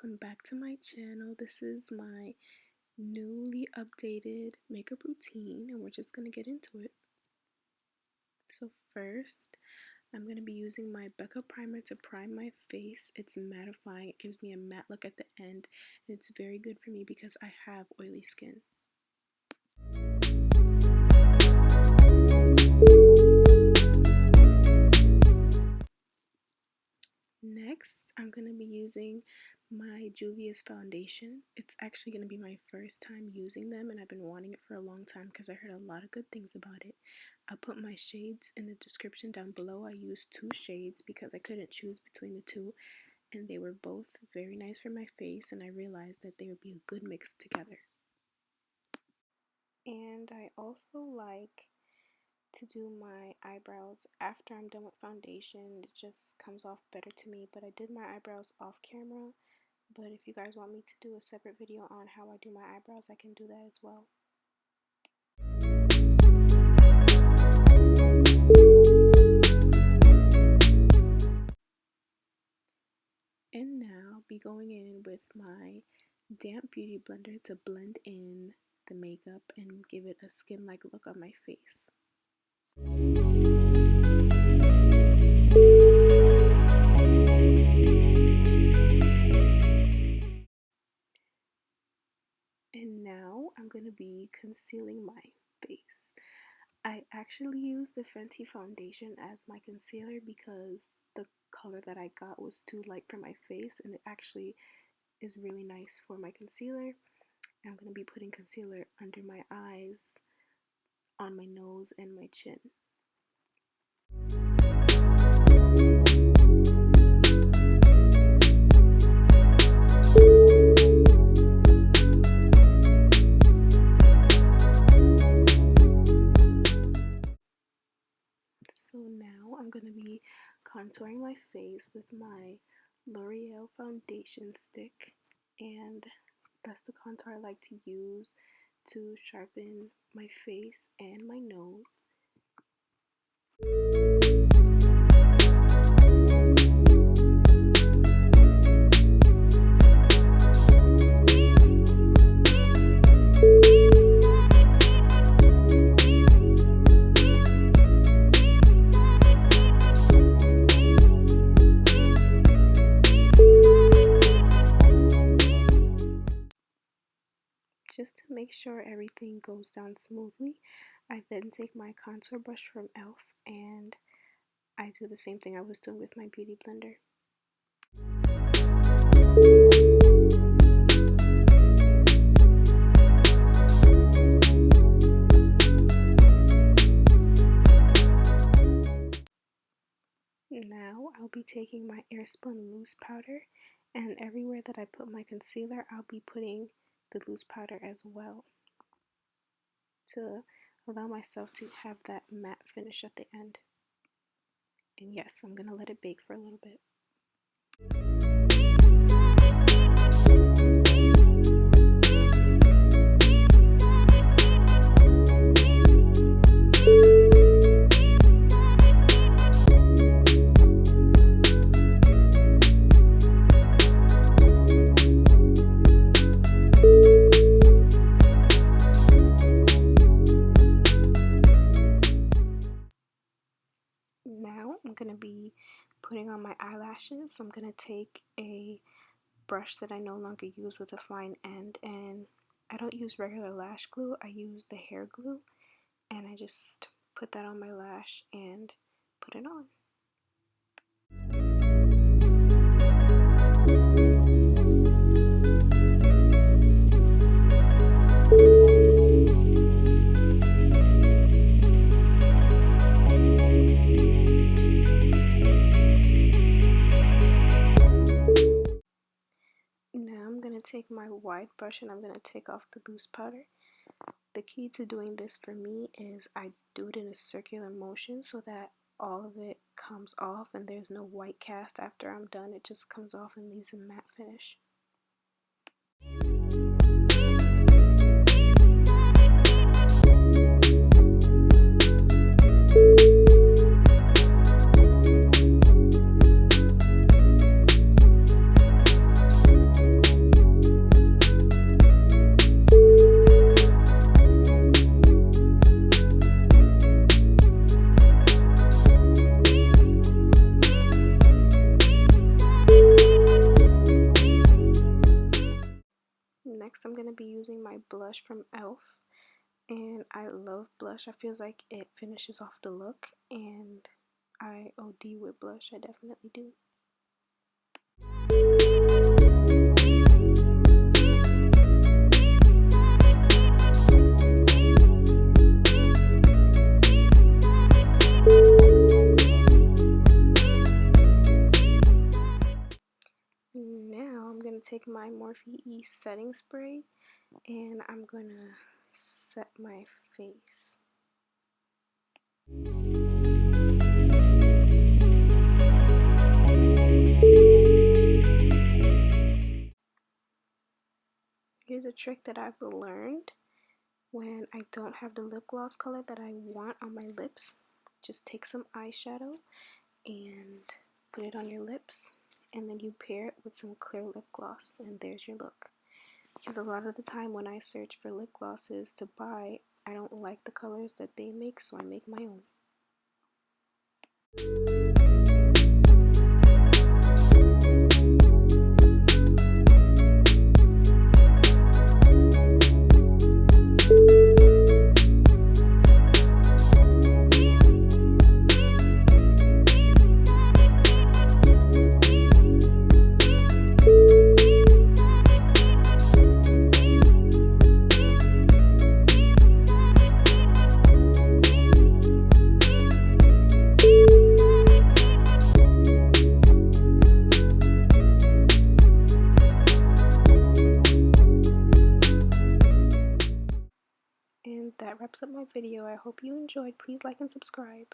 welcome back to my channel. This is my newly updated makeup routine and we're just going to get into it. So first, I'm going to be using my Becca primer to prime my face. It's mattifying, it gives me a matte look at the end, and it's very good for me because I have oily skin. Next, I'm going to be using my Juvia's foundation. It's actually going to be my first time using them, and I've been wanting it for a long time because I heard a lot of good things about it. I'll put my shades in the description down below. I used two shades because I couldn't choose between the two, and they were both very nice for my face, and I realized that they would be a good mix together. And I also like to do my eyebrows after I'm done with foundation. It just comes off better to me, but I did my eyebrows off camera. But if you guys want me to do a separate video on how I do my eyebrows, I can do that as well. And now I'll be going in with my damp beauty blender to blend in the makeup and give it a skin-like look on my face. And now I'm going to be concealing my face. I actually used the Fenty foundation as my concealer because the color that I got was too light for my face, and it actually is really nice for my concealer. I'm going to be putting concealer under my eyes, on my nose, and my chin. So now I'm going to be contouring my face with my L'Oreal foundation stick, and that's the contour I like to use to sharpen my face and my nose. Just to make sure everything goes down smoothly, I then take my contour brush from e.l.f. and I do the same thing I was doing with my beauty blender. Now I'll be taking my Airspun loose powder, and everywhere that I put my concealer, I'll be putting the loose powder as well to allow myself to have that matte finish at the end. And yes, I'm gonna let it bake for a little bit. Now I'm going to be putting on my eyelashes. So I'm going to take a brush that I no longer use with a fine end, and I don't use regular lash glue, I use the hair glue, and I just put that on my lash and put it on. Take my wide brush and I'm going to take off the loose powder. The key to doing this for me is I do it in a circular motion so that all of it comes off and there's no white cast after I'm done. It just comes off and leaves a matte finish. And I love blush. I feels like it finishes off the look, and I OD with blush. I definitely do. Now I'm going to take my Morphe E setting spray and I'm going to set my face. Here's a trick that I've learned when I don't have the lip gloss color that I want on my lips. Just take some eyeshadow and put it on your lips, and then you pair it with some clear lip gloss, and there's your look. Because a lot of the time when I search for lip glosses to buy, I don't like the colors that they make, so I make my own. And that wraps up my video. I hope you enjoyed. Please like and subscribe.